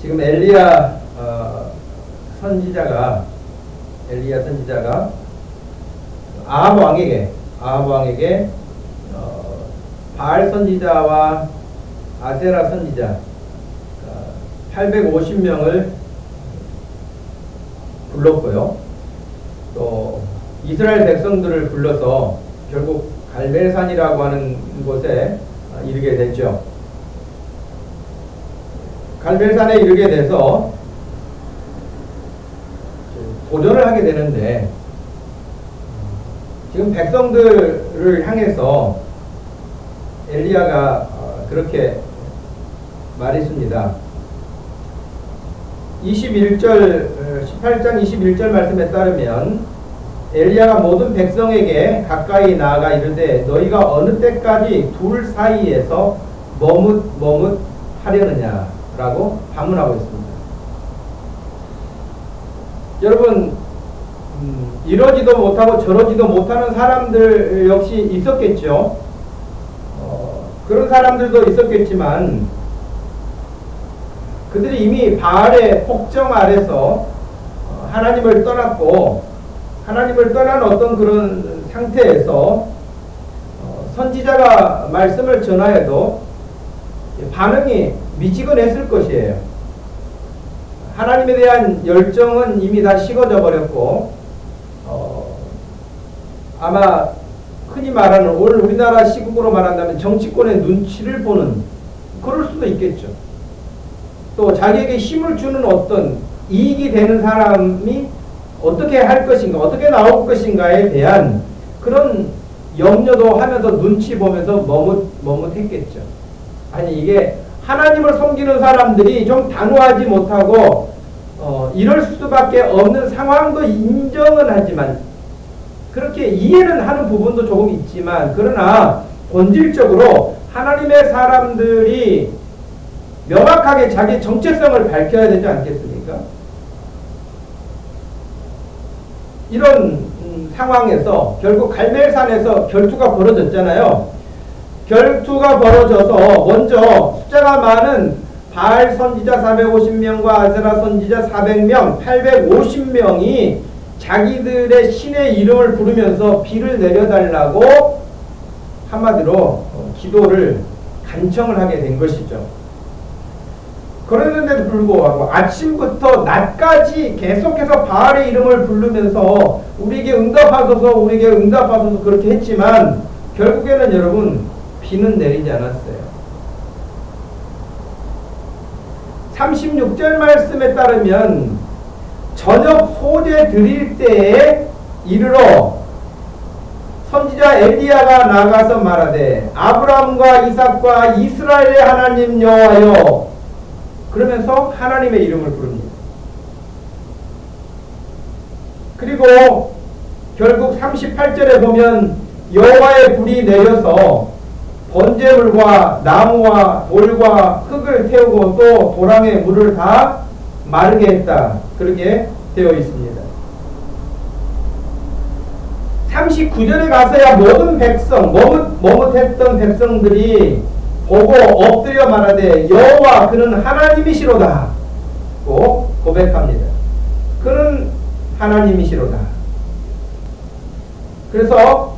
지금 엘리야 선지자가 아합 왕에게 바알 선지자와 아세라 선지자 850명을 불렀고요. 또 이스라엘 백성들을 불러서 결국 갈멜산이라고 하는 곳에 이르게 됐죠. 갈멜산에 이르게 돼서 도전을 하게 되는데, 지금 백성들을 향해서 엘리야가 그렇게 말했습니다. 18장 21절 말씀에 따르면 엘리야가 모든 백성에게 가까이 나아가 이르되 너희가 어느 때까지 둘 사이에서 머뭇 하려느냐 라고 반문하고 있습니다. 여러분, 이러지도 못하고 저러지도 못하는 사람들 역시 있었겠죠. 그런 사람들도 있었겠지만 그들이 이미 바알의 폭정 아래서 하나님을 떠났고, 하나님을 떠난 어떤 그런 상태에서 선지자가 말씀을 전하여도 반응이 미지근했을 것이에요. 하나님에 대한 열정은 이미 다 식어져 버렸고, 아마 흔히 말하는 오늘 우리나라 시국으로 말한다면 정치권의 눈치를 보는, 그럴 수도 있겠죠. 또 자기에게 힘을 주는 어떤 이익이 되는 사람이 어떻게 할 것인가, 어떻게 나올 것인가에 대한 그런 염려도 하면서 눈치 보면서 머뭇했겠죠. 아니, 이게 하나님을 섬기는 사람들이 좀 단호하지 못하고 이럴 수밖에 없는 상황도 인정은 하지만, 그렇게 이해는 하는 부분도 조금 있지만, 그러나 본질적으로 하나님의 사람들이 명확하게 자기 정체성을 밝혀야 되지 않겠습니까? 이런 상황에서 결국 갈멜산에서 결투가 벌어졌잖아요. 결투가 벌어져서 먼저 숫자가 많은 바알 선지자 450명과 아세라 선지자 400명, 850명이 자기들의 신의 이름을 부르면서 비를 내려달라고 한마디로 기도를 간청을 하게 된 것이죠. 그랬는데도 불구하고 아침부터 낮까지 계속해서 바알의 이름을 부르면서 우리에게 응답하소서, 우리에게 응답하소서 그렇게 했지만 결국에는 여러분 비는 내리지 않았어요. 36절 말씀에 따르면 저녁 소제 드릴 때에 이르러 선지자 엘리야가 나가서 말하되 아브라함과 이삭과 이스라엘의 하나님 여호와여, 그러면서 하나님의 이름을 부릅니다. 그리고 결국 38절에 보면 여호와의 불이 내려서 번제물과 나무와 돌과 흙을 태우고 또 도랑의 물을 다 마르게 했다, 그렇게 되어 있습니다. 39절에 가서야 모든 백성, 머뭇했던 백성들이 보고 엎드려 말하되 여호와 그는 하나님이시로다 고 고백합니다. 그는 하나님이시로다. 그래서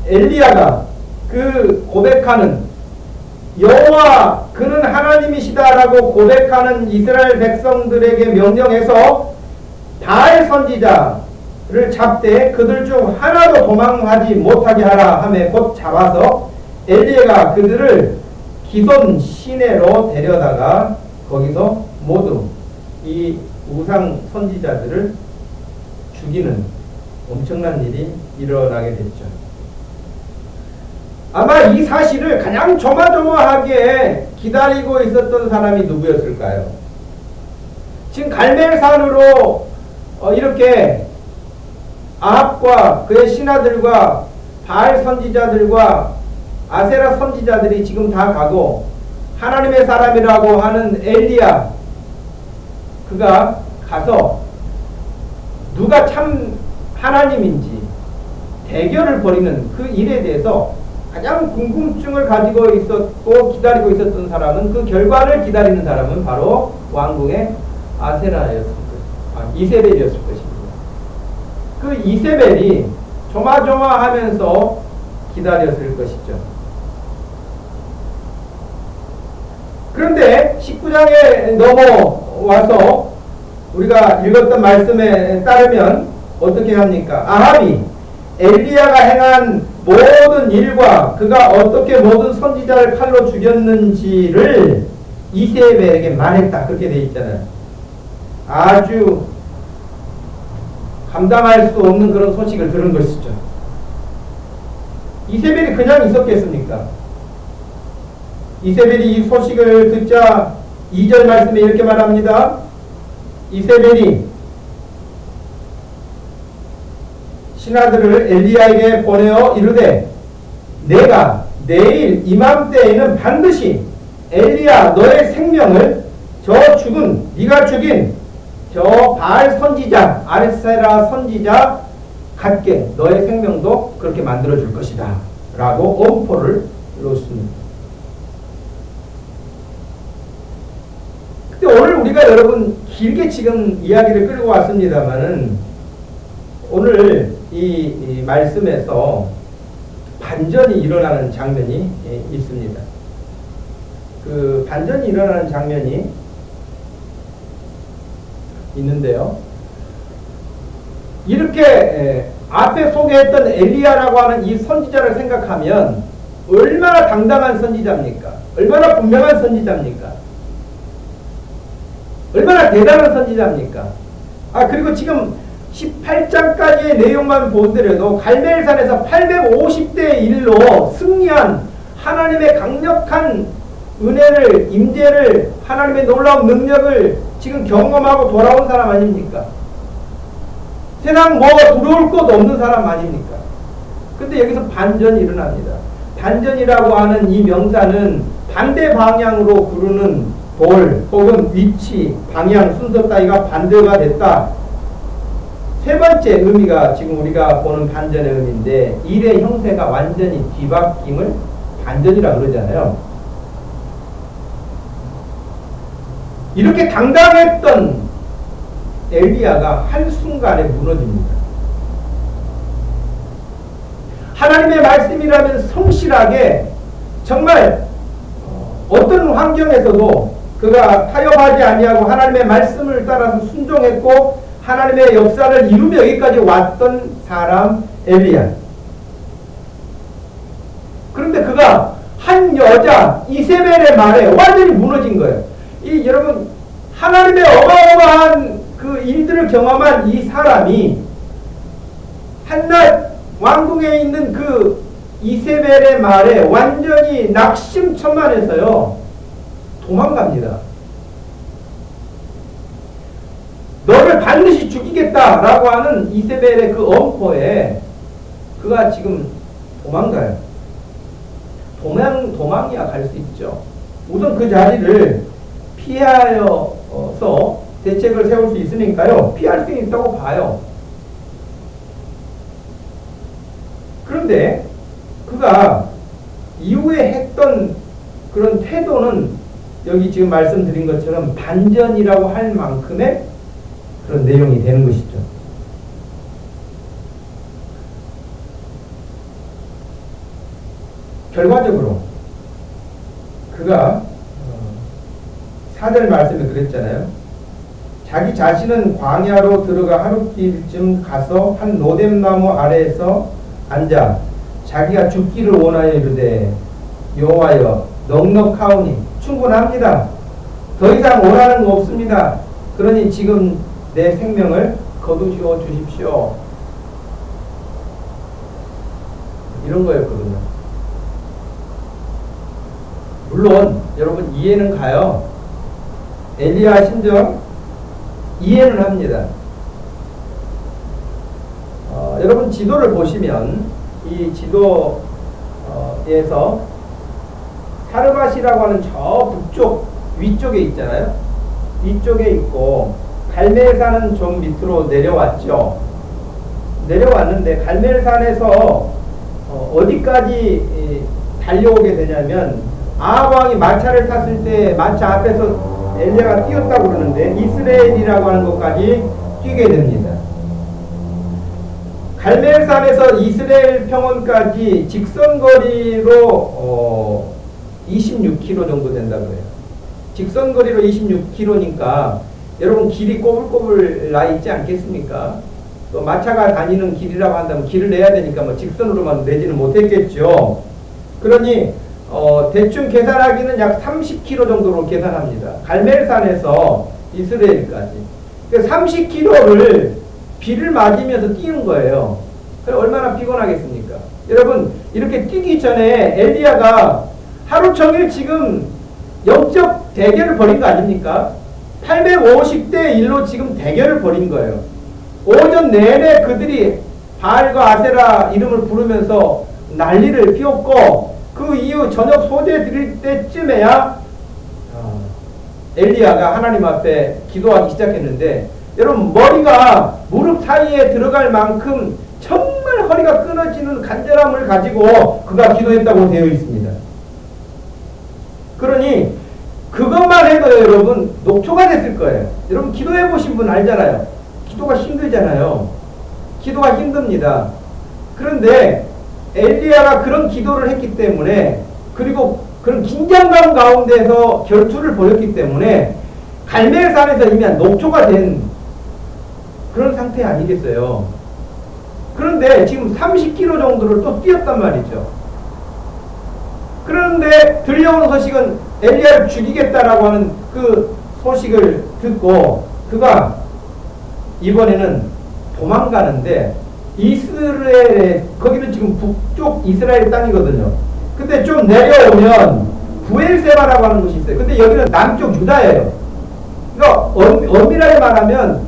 엘리야가 그 고백하는 여호와 그는 하나님이시다라고 고백하는 이스라엘 백성들에게 명령해서 바알 선지자를 잡되 그들 중 하나도 도망하지 못하게 하라 하며 곧 잡아서 엘리야가 그들을 기손 시내로 데려다가 거기서 모두 이 우상 선지자들을 죽이는 엄청난 일이 일어나게 됐죠. 아마 이 사실을 가장 조마조마하게 기다리고 있었던 사람이 누구였을까요? 지금 갈멜산으로 이렇게 아합과 그의 신하들과 바알 선지자들과 아세라 선지자들이 지금 다 가고 하나님의 사람이라고 하는 엘리야, 그가 가서 누가 참 하나님인지 대결을 벌이는 그 일에 대해서 가장 궁금증을 가지고 있었고 기다리고 있었던 사람은, 그 결과를 기다리는 사람은 바로 왕궁의 이세벨이었을 것입니다. 그 이세벨이 조마조마하면서 기다렸을 것이죠. 그런데 19장에 넘어와서 우리가 읽었던 말씀에 따르면 어떻게 합니까? 아합이 엘리야가 행한 모든 일과 그가 어떻게 모든 선지자를 칼로 죽였는지를 이세벨에게 말했다. 그렇게 되어 있잖아요. 아주 감당할 수 없는 그런 소식을 들은 것이죠. 이세벨이 그냥 있었겠습니까? 이세벨이 이 소식을 듣자 2절 말씀에 이렇게 말합니다. 이세벨이 신하들을 엘리야에게 보내어 이르되 내가 내일 이맘때에는 반드시 엘리야 너의 생명을 저 죽은 네가 죽인 저 바알 선지자 아레세라 선지자 같게 너의 생명도 그렇게 만들어줄 것이다 라고 엄포를 놓습니다. 근데 오늘 우리가 여러분 길게 지금 이야기를 끌고 왔습니다만은 오늘 이 말씀에서 반전이 일어나는 장면이 있습니다. 그 반전이 일어나는 장면이 있는데요. 이렇게 앞에 소개했던 엘리야라고 하는 이 선지자를 생각하면 얼마나 당당한 선지자입니까? 얼마나 분명한 선지자입니까? 얼마나 대단한 선지자입니까? 그리고 지금 18장까지의 내용만 보더라도 갈멜산에서 850대 1로 승리한 하나님의 강력한 은혜를, 임재를, 하나님의 놀라운 능력을 지금 경험하고 돌아온 사람 아닙니까? 세상 뭐 두려울 것 없는 사람 아닙니까? 근데 여기서 반전이 일어납니다. 반전이라고 하는 이 명사는 반대 방향으로 구르는 돌 혹은 위치, 방향, 순서 따위가 반대가 됐다. 세 번째 의미가 지금 우리가 보는 반전의 의미인데 일의 형태가 완전히 뒤바뀜을 반전이라고 그러잖아요. 이렇게 당당했던 엘리야가 한순간에 무너집니다. 하나님의 말씀이라면 성실하게 정말 어떤 환경에서도 그가 타협하지 아니하고 하나님의 말씀을 따라서 순종했고 하나님의 역사를 이루며 여기까지 왔던 사람 엘리야. 그런데 그가 한 여자 이세벨의 말에 완전히 무너진 거예요. 여러분 하나님의 어마어마한 그 일들을 경험한 이 사람이 한낱 왕궁에 있는 그 이세벨의 말에 완전히 낙심천만해서요 도망갑니다. 너를 반드시 죽이겠다라고 하는 이세벨의 그 엄포에 그가 지금 도망가요. 도망이야 갈 수 있죠. 우선 그 자리를 피하여서 대책을 세울 수 있으니까요. 피할 수 있다고 봐요. 그런데 그가 이후에 했던 그런 태도는 여기 지금 말씀드린 것처럼 반전이라고 할 만큼의 그런 내용이 되는 것이죠. 결과적으로 그가 4절 말씀에 그랬잖아요. 자기 자신은 광야로 들어가 하룻길쯤 가서 한 로뎀나무 아래에서 앉아 자기가 죽기를 원하여 이르되 여호와여 넉넉하오니 충분합니다. 더 이상 원하는 거 없습니다. 그러니 지금 내 생명을 거두시어 주십시오. 이런 거였거든요. 물론 여러분 이해는 가요. 엘리야 심정 이해는 합니다. 여러분 지도를 보시면 이 지도에서 사르밧이라고 하는 저 북쪽 위쪽에 있잖아요. 위쪽에 있고 갈멜산은 좀 밑으로 내려왔죠. 내려왔는데 갈멜산에서 어디까지 달려오게 되냐면 아합 왕이 마차를 탔을 때 마차 앞에서 엘리야가 뛰었다고 그러는데 이스라엘이라고 하는 것까지 뛰게 됩니다. 갈멜산에서 이스라엘 평원까지 직선거리로 26km 정도 된다고 해요. 직선거리로 26km니까 여러분 길이 꼬불꼬불 나 있지 않겠습니까? 또 마차가 다니는 길이라고 한다면 길을 내야 되니까 뭐 직선으로만 내지는 못했겠죠. 그러니 대충 계산하기는 약 30km 정도로 계산합니다. 갈멜산에서 이스라엘까지. 30km를 비를 맞으면서 뛰는 거예요. 그럼 얼마나 피곤하겠습니까? 여러분 이렇게 뛰기 전에 엘리야가 하루 종일 지금 영적 대결을 벌인 거 아닙니까? 850대 1로 지금 대결을 벌인 거예요. 오전 내내 그들이 바알과 아세라 이름을 부르면서 난리를 피웠고 그 이후 저녁 소재 드릴 때쯤에야 엘리야가 하나님 앞에 기도하기 시작했는데 여러분 머리가 무릎 사이에 들어갈 만큼 정말 허리가 끊어지는 간절함을 가지고 그가 기도했다고 되어 있습니다. 그러니 그것만 해도 여러분 녹초가 됐을 거예요. 여러분 기도해 보신 분 알잖아요. 기도가 힘들잖아요. 기도가 힘듭니다. 그런데 엘리야가 그런 기도를 했기 때문에 그리고 그런 긴장감 가운데서 결투를 벌였기 때문에 갈멜산에서 이미 녹초가 된 그런 상태 아니겠어요. 그런데 지금 30km 정도를 또 뛰었단 말이죠. 그런데 들려오는 소식은 엘리야를 죽이겠다라고 하는 그 소식을 듣고 그가 이번에는 도망가는데 이스라엘에 거기는 지금 북쪽 이스라엘 땅이거든요. 근데 좀 내려오면 부엘세바라고 하는 곳이 있어요. 근데 여기는 남쪽 유다예요. 그러니까 엄밀하게 말하면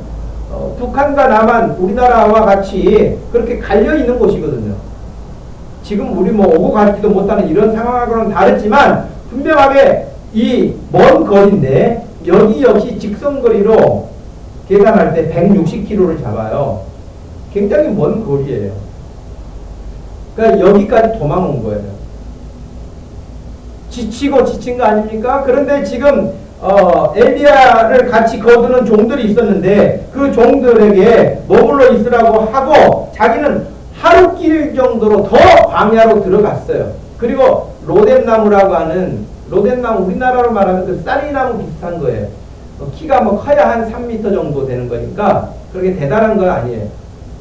북한과 남한 우리나라와 같이 그렇게 갈려 있는 곳이거든요. 지금 우리 뭐 오고 가지도 못하는 이런 상황하고는 다르지만 분명하게 이 먼 거리인데 여기 역시 직선거리로 계산할 때 160km를 잡아요. 굉장히 먼 거리예요. 그러니까 여기까지 도망온 거예요. 지치고 지친 거 아닙니까? 그런데 지금 엘리야를 같이 거두는 종들이 있었는데 그 종들에게 머물러 있으라고 하고 자기는 하루길 정도로 더 광야로 들어갔어요. 그리고 로뎀나무라고 하는 로뎀나무 우리나라로 말하면 그 쌀이나무 비슷한 거예요. 키가 뭐 커야 한 3m 정도 되는 거니까 그렇게 대단한 거 아니에요.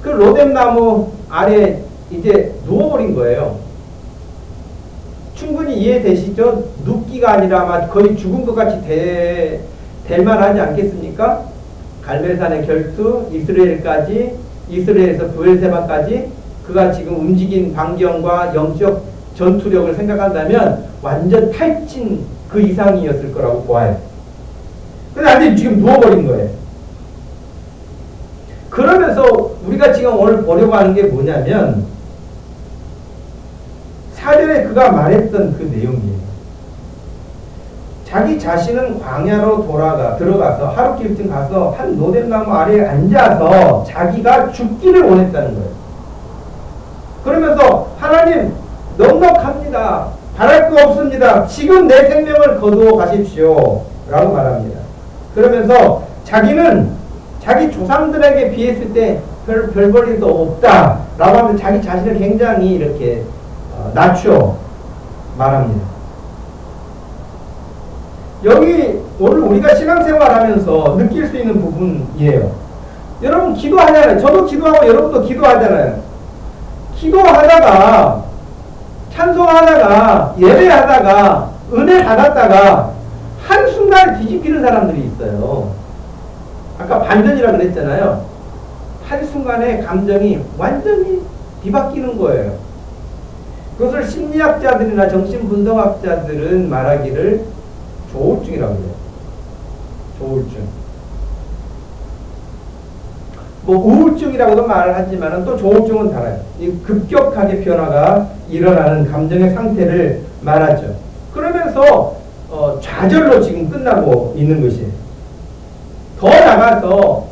그 로뎀나무 아래 이제 누워버린 거예요. 충분히 이해되시죠? 눕기가 아니라 아마 거의 죽은 것 같이 될 만하지 않겠습니까? 갈멜산의 결투, 이스라엘까지, 이스라엘에서 부엘세바까지 그가 지금 움직인 반경과 영적 전투력을 생각한다면 완전 탈진 그 이상이었을 거라고 보아요. 근데 아직 지금 누워버린 거예요. 그러면서 우리가 지금 오늘 보려고 하는 게 뭐냐면 사전에 그가 말했던 그 내용이에요. 자기 자신은 광야로 들어가서 하루길쯤 가서 한 로뎀나무 아래에 앉아서 자기가 죽기를 원했다는 거예요. 그러면서 하나님 넉넉합니다. 바랄 거 없습니다. 지금 내 생명을 거두어 가십시오. 라고 말합니다. 그러면서 자기는 자기 조상들에게 비했을 때 별 볼 일도 없다. 라고 하면서 자기 자신을 굉장히 이렇게 낮춰 말합니다. 여기 오늘 우리가 신앙생활 하면서 느낄 수 있는 부분이에요. 여러분 기도하잖아요. 저도 기도하고 여러분도 기도하잖아요. 기도하다가 찬송하다가 예배하다가 은혜 받았다가 한순간에 뒤집히는 사람들이 있어요. 아까 반전이라 그랬잖아요. 한순간에 감정이 완전히 뒤바뀌는 거예요. 그것을 심리학자들이나 정신분석학자들은 말하기를 조울증이라고 해요. 조울증. 뭐 우울증이라고도 말을 하지만 또 조울증은 달라요. 이 급격하게 변화가 일어나는 감정의 상태를 말하죠. 그러면서 좌절로 지금 끝나고 있는 것이에요. 더 나가서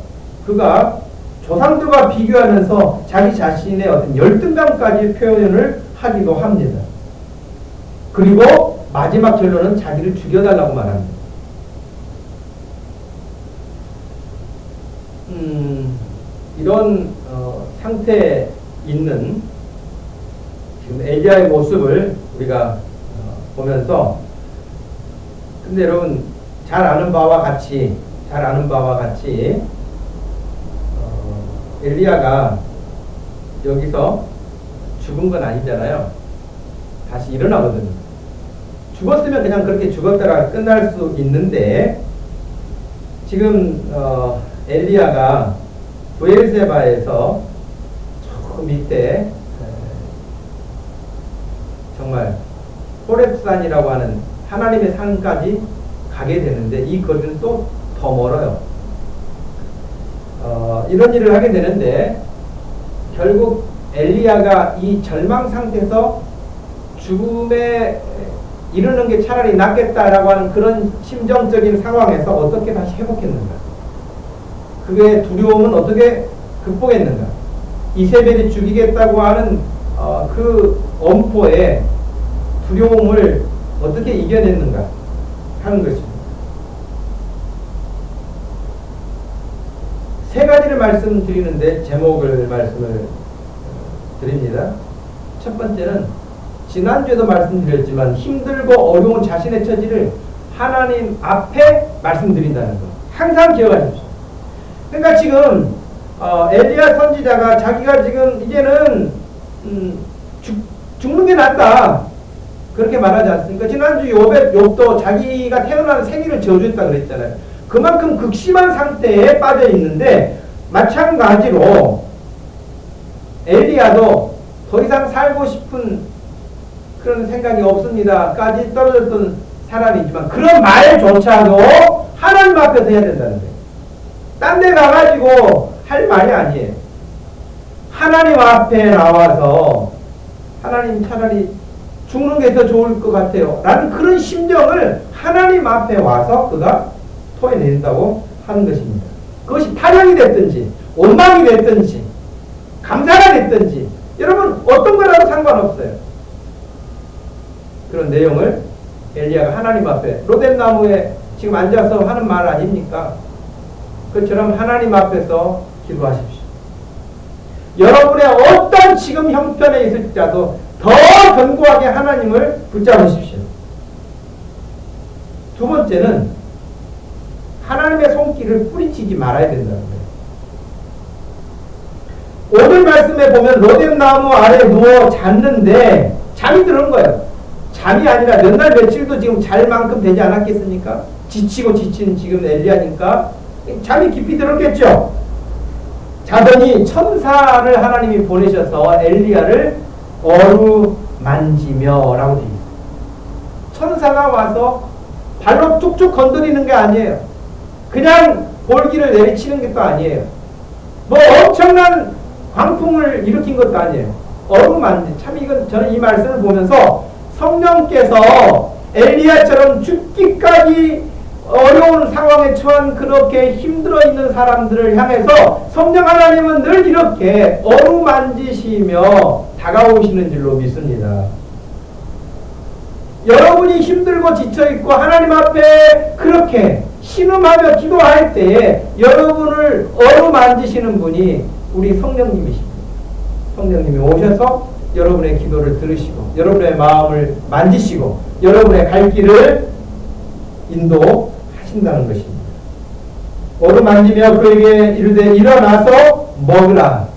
그가 조상들과 비교하면서 자기 자신의 어떤 열등감까지 표현을 하기도 합니다. 그리고 마지막 결론은 자기를 죽여달라고 말합니다. 이런 상태에 있는 지금 엘리야의 모습을 우리가 보면서, 근데 여러분 잘 아는 바와 같이 엘리야가 여기서 죽은 건 아니잖아요. 다시 일어나거든요. 죽었으면 그냥 그렇게 죽었다가 끝날 수 있는데, 지금 엘리야가 브엘세바에서 저 밑에 정말 호렙산이라고 하는 하나님의 산까지 가게 되는데, 이 거리는 또 더 멀어요. 이런 일을 하게 되는데, 결국 엘리야가 이 절망 상태에서 죽음에 이르는 게 차라리 낫겠다라고 하는 그런 심정적인 상황에서 어떻게 다시 회복했는가? 그의 두려움은 어떻게 극복했는가? 이세벨이 죽이겠다고 하는 그 엄포의 두려움을 어떻게 이겨냈는가 하는 것입니다. 세 가지를 말씀드리는데 제목을 말씀을 드립니다. 첫 번째는 지난주에도 말씀드렸지만 힘들고 어려운 자신의 처지를 하나님 앞에 말씀드린다는 것. 항상 기억하십시오. 그러니까 지금 엘리야 선지자가 자기가 지금 이제는 죽는 게 낫다 그렇게 말하지 않습니까? 지난주 욥도 자기가 태어난 생일을 저주했다 그랬잖아요. 그만큼 극심한 상태에 빠져 있는데, 마찬가지로 엘리야도 더 이상 살고 싶은 그런 생각이 없습니다까지 떨어졌던 사람이지만, 그런 말조차도 하나님 앞에서 해야 된다는 거예요. 딴 데 가가지고 할 말이 아니에요. 하나님 앞에 나와서 하나님 차라리 죽는 게 더 좋을 것 같아요 라는 그런 심정을 하나님 앞에 와서 그가 토해낸다고 하는 것입니다. 그것이 타령이 됐든지 원망이 됐든지 감사가 됐든지 여러분 어떤 거라도 상관없어요. 그런 내용을 엘리야가 하나님 앞에 로뎀나무에 지금 앉아서 하는 말 아닙니까? 그처럼 하나님 앞에서 기도하십시오. 여러분의 어떤 지금 형편에 있을지라도 더 견고하게 하나님을 붙잡으십시오. 두 번째는 하나님의 손길을 뿌리치지 말아야 된다는 거예요. 오늘 말씀에 보면 로뎀나무 아래 누워 잤는데 잠이 드는 거예요. 잠이 아니라 몇 날 며칠도 지금 잘 만큼 되지 않았겠습니까? 지치고 지친 지금 엘리야니까 잠이 깊이 들었겠죠. 자더니 천사를 하나님이 보내셔서 엘리야를 어루만지며 라고 되어 있어요. 천사가 와서 발로 쭉쭉 건드리는 게 아니에요. 그냥 볼기를 내리치는 것도 아니에요. 뭐 엄청난 광풍을 일으킨 것도 아니에요. 어루만지. 참 이건 저는 이 말씀을 보면서 성령께서 엘리야처럼 죽기까지 어려운 상황에 처한 그렇게 힘들어 있는 사람들을 향해서 성령 하나님은 늘 이렇게 어루만지시며 다가오시는 줄로 믿습니다. 여러분이 힘들고 지쳐있고 하나님 앞에 그렇게 신음하며 기도할 때에 여러분을 어루만지시는 분이 우리 성령님이십니다. 성령님이 오셔서 여러분의 기도를 들으시고 여러분의 마음을 만지시고 여러분의 갈 길을 인도하신다는 것입니다. 어루만지며 그에게 이르되 일어나서 먹으라.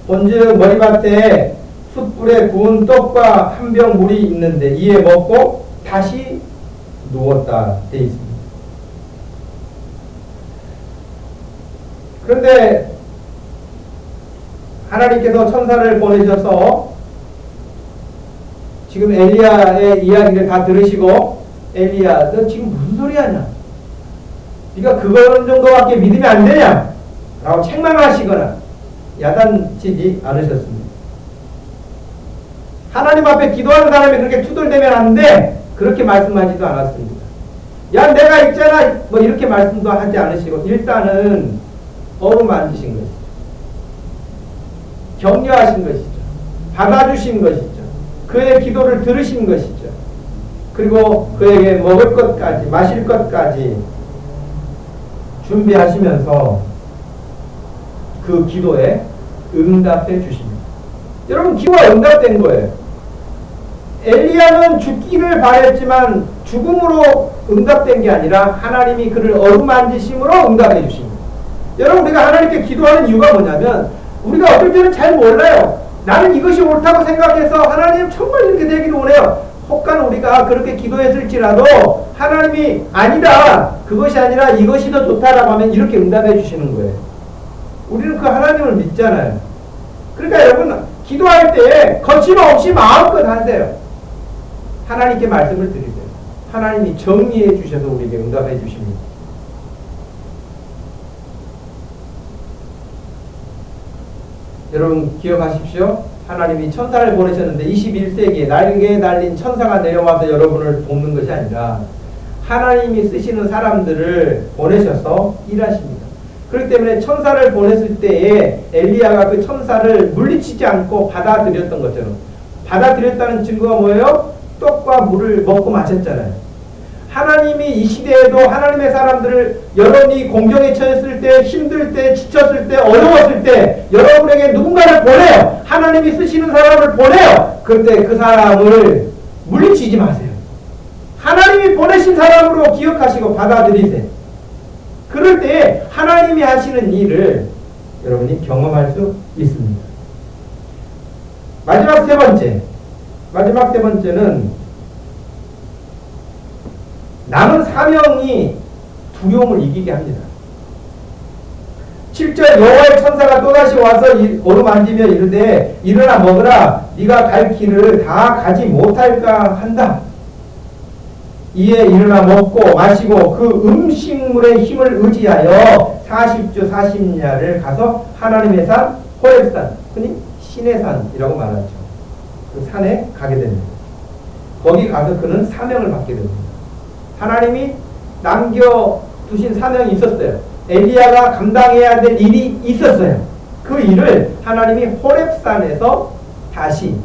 본즉 머리밭에 숯불에 구운 떡과 한 병 물이 있는데 이에 먹고 다시 누웠다 되어 있습니다. 그런데 하나님께서 천사를 보내셔서 지금 엘리야의 이야기를 다 들으시고 엘리야 너 지금 무슨 소리 하냐? 네가 그거 정도밖에 믿으면 안 되냐? 라고 책망하시거나 야단치지 않으셨습니다. 하나님 앞에 기도하는 사람이 그렇게 투덜대면 안 돼! 그렇게 말씀하지도 않았습니다. 야 내가 있잖아! 뭐 이렇게 말씀도 하지 않으시고 일단은 어루만지신 것이죠. 격려하신 것이죠. 받아주신 것이죠. 그의 기도를 들으신 것이죠. 그리고 그에게 먹을 것까지 마실 것까지 준비하시면서 그 기도에 응답해 주십니다. 여러분, 기도가 응답된 거예요. 엘리야는 죽기를 바랬지만 죽음으로 응답된 게 아니라 하나님이 그를 어루만지심으로 응답해 주십니다. 여러분, 우리가 하나님께 기도하는 이유가 뭐냐면 우리가 어떨 때는 잘 몰라요. 나는 이것이 옳다고 생각해서 하나님 정말 이렇게 되기를 원해요. 혹간 우리가 그렇게 기도했을지라도 하나님이 아니다, 그것이 아니라 이것이 더 좋다라고 하면 이렇게 응답해 주시는 거예요. 우리는 그 하나님을 믿잖아요. 그러니까 여러분, 기도할 때 거침없이 마음껏 하세요. 하나님께 말씀을 드리세요. 하나님이 정리해 주셔서 우리에게 응답해 주십니다. 여러분 기억하십시오. 하나님이 천사를 보내셨는데 21세기에 날개에 달린 천사가 내려와서 여러분을 돕는 것이 아니라 하나님이 쓰시는 사람들을 보내셔서 일하십니다. 그렇기 때문에 천사를 보냈을 때에 엘리야가 그 천사를 물리치지 않고 받아들였던 것처럼, 받아들였다는 증거가 뭐예요? 떡과 물을 먹고 마셨잖아요. 하나님이 이 시대에도 하나님의 사람들을 여러분이 공경에 처했을 때, 힘들 때, 지쳤을 때, 어려웠을 때 여러분에게 누군가를 보내요. 하나님이 쓰시는 사람을 보내요. 그런데 그 사람을 물리치지 마세요. 하나님이 보내신 사람으로 기억하시고 받아들이세요. 그럴 때 하나님이 하시는 일을 여러분이 경험할 수 있습니다. 마지막 세 번째는 남은 사명이 두려움을 이기게 합니다. 7절 여호와의 천사가 또다시 와서 어루만지며 이르되 일어나 먹으라, 네가 갈 길을 다 가지 못할까 한다. 이에 일어나 먹고 마시고 그 음식물의 힘을 의지하여 40주 40야를 가서 하나님의 산 호렙산, 흔히 신의 산이라고 말하죠. 그 산에 가게 됩니다. 거기 가서 그는 사명을 받게 됩니다. 하나님이 남겨두신 사명이 있었어요. 엘리야가 감당해야 될 일이 있었어요. 그 일을 하나님이 호렙산에서 다시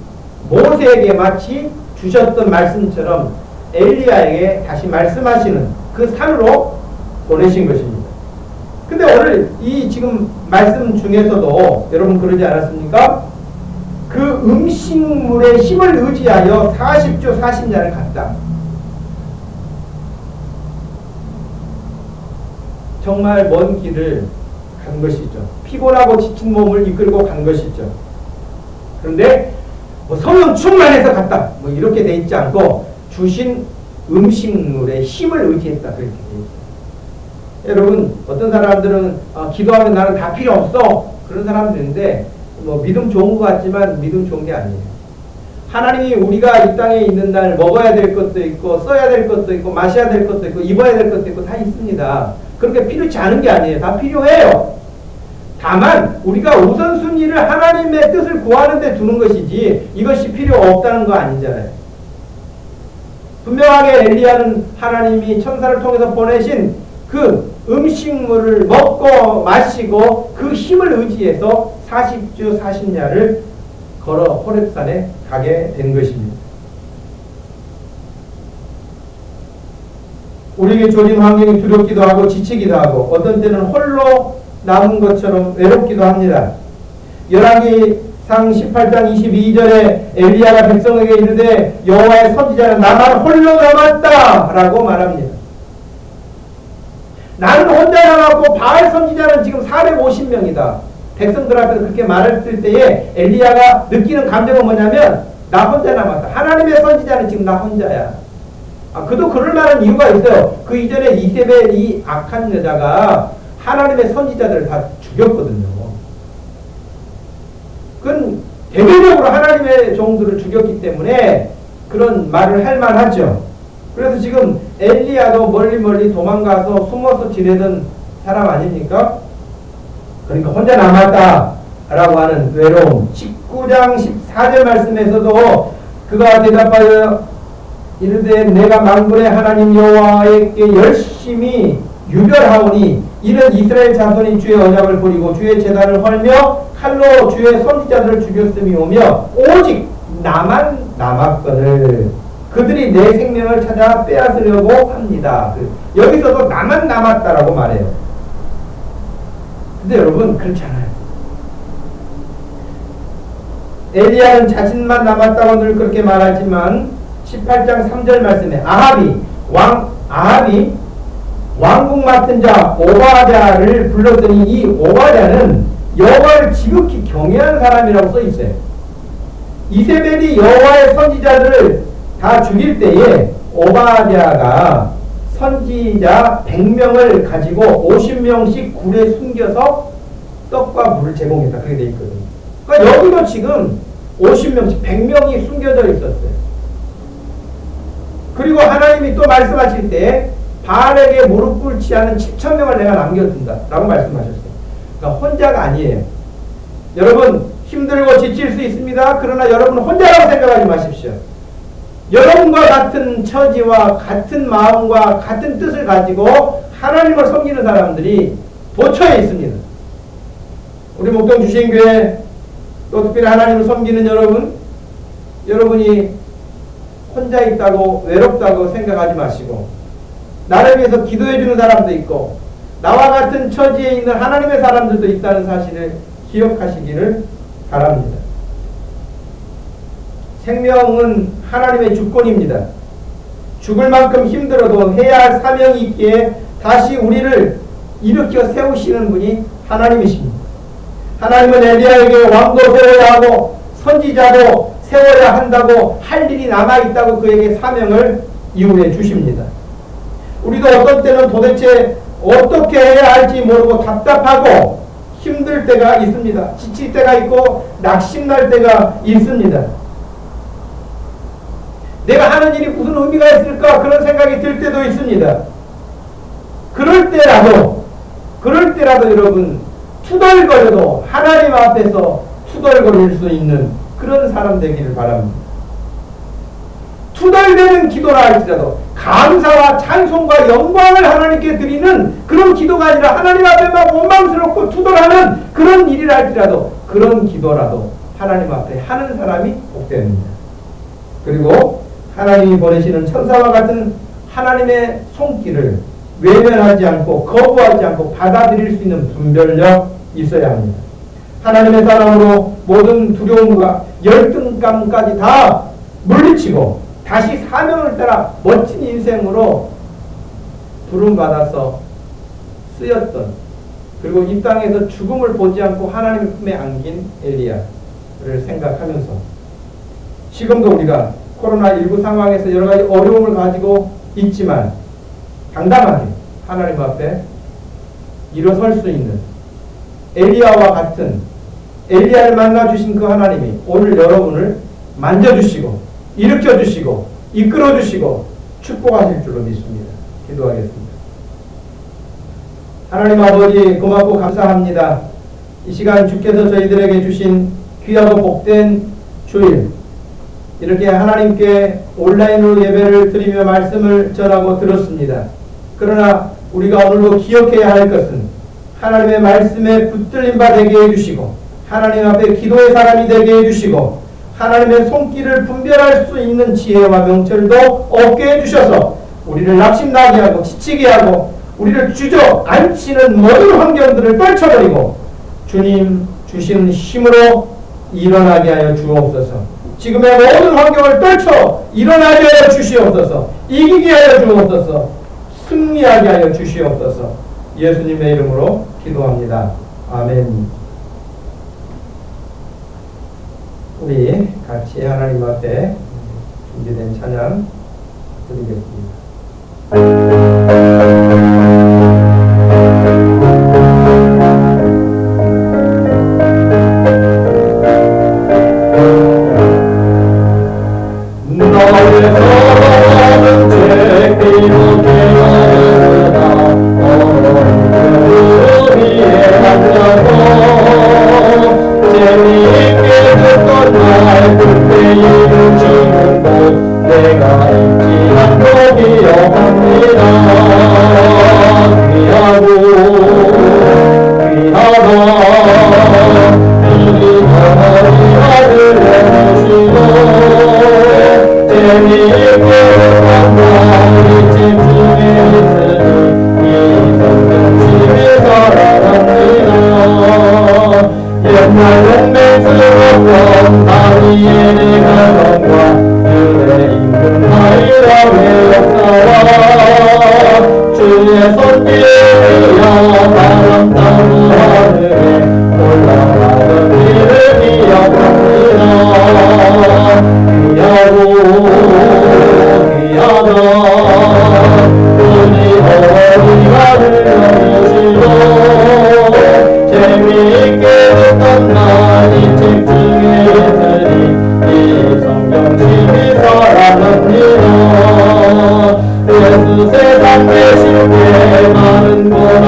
모세에게 마치 주셨던 말씀처럼 엘리야에게 다시 말씀하시는 그 산으로 보내신 것입니다. 근데 오늘 이 지금 말씀 중에서도 여러분 그러지 않았습니까? 그 음식물의 힘을 의지하여 40주 40야를 갔다. 정말 먼 길을 간 것이죠. 피곤하고 지친 몸을 이끌고 간 것이죠. 그런데 뭐 성령 충만해서 갔다, 뭐 이렇게 돼 있지 않고 주신 음식물의 힘을 의지했다, 그렇게 돼 있어요. 여러분, 어떤 사람들은 기도하면 나는 다 필요 없어, 그런 사람들인데 뭐 믿음 좋은 것 같지만 믿음 좋은 게 아니에요. 하나님이 우리가 이 땅에 있는 날 먹어야 될 것도 있고, 써야 될 것도 있고, 마셔야 될 것도 있고, 입어야 될 것도 있고 다 있습니다. 그렇게 필요치 않은 게 아니에요. 다 필요해요. 다만 우리가 우선순위를 하나님의 뜻을 구하는 데 두는 것이지 이것이 필요 없다는 거 아니잖아요. 분명하게 엘리야는 하나님이 천사를 통해서 보내신 그 음식물을 먹고 마시고 그 힘을 의지해서 40주 40야를 걸어 호렙산에 가게 된 것입니다. 우리에게 주어진 환경이 두렵기도 하고 지치기도 하고 어떤 때는 홀로 남은 것처럼 외롭기도 합니다. 열왕기상 18장 22절에 엘리야가 백성에게 이르되 여호와의 선지자는 나만 홀로 남았다 라고 말합니다. 나는 혼자 남았고 바알 선지자는 지금 450명이다. 백성들 앞에서 그렇게 말했을 때에 엘리야가 느끼는 감정은 뭐냐면 나 혼자 남았다. 하나님의 선지자는 지금 나 혼자야. 그도 그럴 만한 이유가 있어요. 그 이전에 이세벨 이 악한 여자가 하나님의 선지자들을 다 죽였거든요. 그건 대대적으로 하나님의 종들을 죽였기 때문에 그런 말을 할 만하죠. 그래서 지금 엘리야도 멀리 도망가서 숨어서 지내던 사람 아닙니까? 그러니까 혼자 남았다라고 하는 외로움. 19장 14절 말씀에서도 그가 대답하여 이르되 내가 만군의 하나님 여호와에게 열심히 유별하오니 이는 이스라엘 자손이 주의 언약을 버리고 주의 제단을 헐며 칼로 주의 선지자들을 죽였음이 오며 오직 나만 남았거늘 그들이 내 생명을 찾아 빼앗으려고 합니다. 여기서도 나만 남았다라고 말해요. 근데 여러분 그렇지 않아요. 엘리야는 자신만 남았다고 늘 그렇게 말하지만 18장 3절 말씀에 아합이 왕궁 맡은 자 오바댜를 불렀더니 이 오바댜는 여호와를 지극히 경외하는 사람이라고 써 있어요. 이세벨이 여호와의 선지자들을 다 죽일 때에 오바댜가 선지자 100명을 가지고 50명씩 굴에 숨겨서 떡과 물을 제공했다. 그렇게 돼 있거든요. 그러니까 여기도 지금 50명씩 100명이 숨겨져 있었어요. 그리고 하나님이 또 말씀하실 때 바알에게 무릎 꿇지 않은 7,000명을 내가 남겨둔다 라고 말씀하셨어요. 그러니까 혼자가 아니에요. 여러분 힘들고 지칠 수 있습니다. 그러나 여러분 혼자라고 생각하지 마십시오. 여러분과 같은 처지와 같은 마음과 같은 뜻을 가지고 하나님을 섬기는 사람들이 도처에 있습니다. 우리 목동 주신교회 또 특별히 하나님을 섬기는 여러분이 혼자 있다고 외롭다고 생각하지 마시고 나를 위해서 기도해 주는 사람도 있고 나와 같은 처지에 있는 하나님의 사람들도 있다는 사실을 기억하시기를 바랍니다. 생명은 하나님의 주권입니다. 죽을 만큼 힘들어도 해야 할 사명이 있기에 다시 우리를 일으켜 세우시는 분이 하나님이십니다. 하나님은 엘리야에게 왕도 세워야 하고 선지자도 세워야 한다고 할 일이 남아있다고 그에게 사명을 이후에 주십니다. 우리도 어떤 때는 도대체 어떻게 해야 할지 모르고 답답하고 힘들 때가 있습니다. 지칠 때가 있고 낙심날 때가 있습니다. 내가 하는 일이 무슨 의미가 있을까 그런 생각이 들 때도 있습니다. 그럴 때라도 여러분 투덜거려도 하나님 앞에서 투덜거릴 수 있는 그런 사람 되기를 바랍니다. 투덜대는 기도라 할지라도 감사와 찬송과 영광을 하나님께 드리는 그런 기도가 아니라 하나님 앞에 막 원망스럽고 투덜하는 그런 일이라 할지라도 그런 기도라도 하나님 앞에 하는 사람이 복됩니다. 그리고 하나님이 보내시는 천사와 같은 하나님의 손길을 외면하지 않고 거부하지 않고 받아들일 수 있는 분별력 있어야 합니다. 하나님의 사람으로 모든 두려움과 열등감까지 다 물리치고 다시 사명을 따라 멋진 인생으로 부름받아서 쓰였던 그리고 이 땅에서 죽음을 보지 않고 하나님의 품에 안긴 엘리야를 생각하면서 지금도 우리가 코로나19 상황에서 여러 가지 어려움을 가지고 있지만 당당하게 하나님 앞에 일어설 수 있는 엘리야와 같은 엘리야를 만나주신 그 하나님이 오늘 여러분을 만져주시고 일으켜주시고 이끌어주시고 축복하실 줄로 믿습니다. 기도하겠습니다. 하나님 아버지 고맙고 감사합니다. 이 시간 주께서 저희들에게 주신 귀하고 복된 주일 이렇게 하나님께 온라인으로 예배를 드리며 말씀을 전하고 들었습니다. 그러나 우리가 오늘도 기억해야 할 것은 하나님의 말씀에 붙들림 바 되게 해주시고 하나님 앞에 기도의 사람이 되게 해주시고 하나님의 손길을 분별할 수 있는 지혜와 명철도 얻게 해주셔서 우리를 낙심나게 하고 지치게 하고 우리를 주저앉히는 모든 환경들을 떨쳐버리고 주님 주시는 힘으로 일어나게 하여 주옵소서. 지금의 모든 환경을 떨쳐 일어나게 하여 주시옵소서. 이기게 하여 주옵소서. 승리하게 하여 주시옵소서. 예수님의 이름으로 기도합니다. 아멘. 우리 같이 하나님 앞에 준비된 찬양 드리겠습니다. 내가 있지 않고 기억합니다.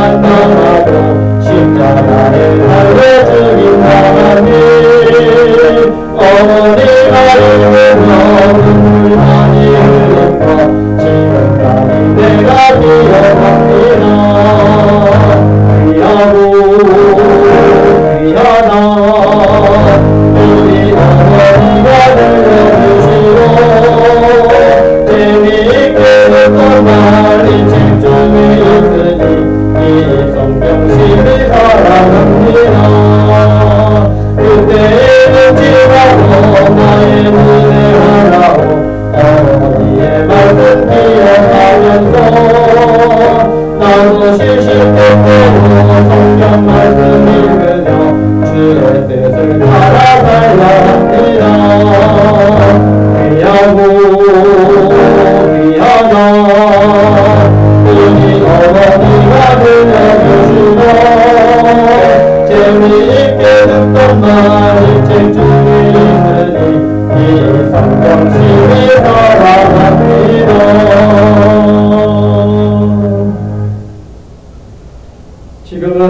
감당하고 십자가에 달려 죽인 하나님 어머니가 이루며 눈물 많이 흘렸고 지금까지 내가 기억합니다. 귀하고 귀하다 우리 어머니가 들려주시고 재미있게 듣던 말이 책 중에 있으니 이 성경심이 사랑합니다. 그때는 지나고 나의 눈에 하나오 어머니의 말씀 기억하면서 나도 실실대대로 성경 말씀 읽으며 주의 뜻을 따라가야 합니다. 귀하고 귀하다 우리 어머니가 들려주시고 재미있게 듣던 말이 책 중에 있으니 이 성경심이 사랑합니다. 지금은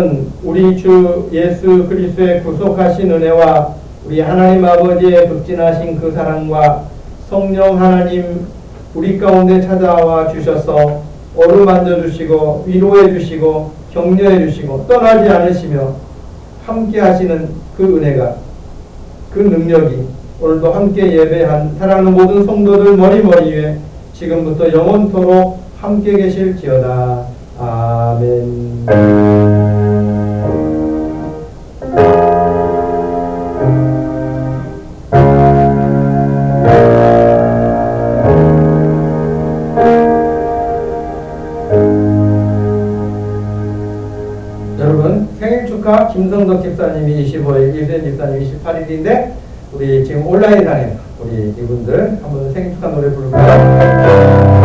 우리 주 예수 그리스도의 구속하신 은혜와 우리 하나님 아버지의 극진하신 그 사랑과 성령 하나님 우리 가운데 찾아와 주셔서 어루만져 주시고 위로해 주시고 격려해 주시고 떠나지 않으시며 함께 하시는 그 은혜가 그 능력이 오늘도 함께 예배한 사랑하는 모든 성도들 머리 위에 지금부터 영원토록 함께 계실지어다. 아멘. 여러분 생일 축하 김성덕 집사님이 25일, 이수연 집사님이 28일인데 우리 지금 온라인상에서 우리 이분들 한번 생일 축하 노래 부를까요?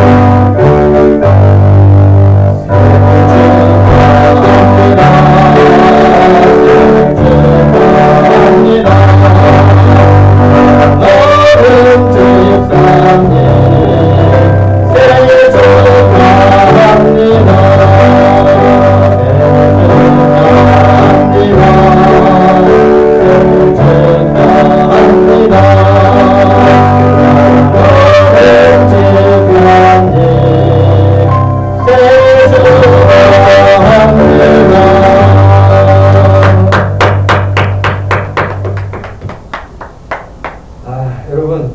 여러분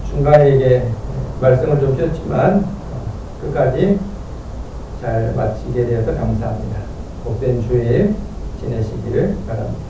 중간에 이게 말씀을 좀 드렸지만 끝까지 잘 마치게 되어서 감사합니다. 복된 주일 지내시기를 바랍니다.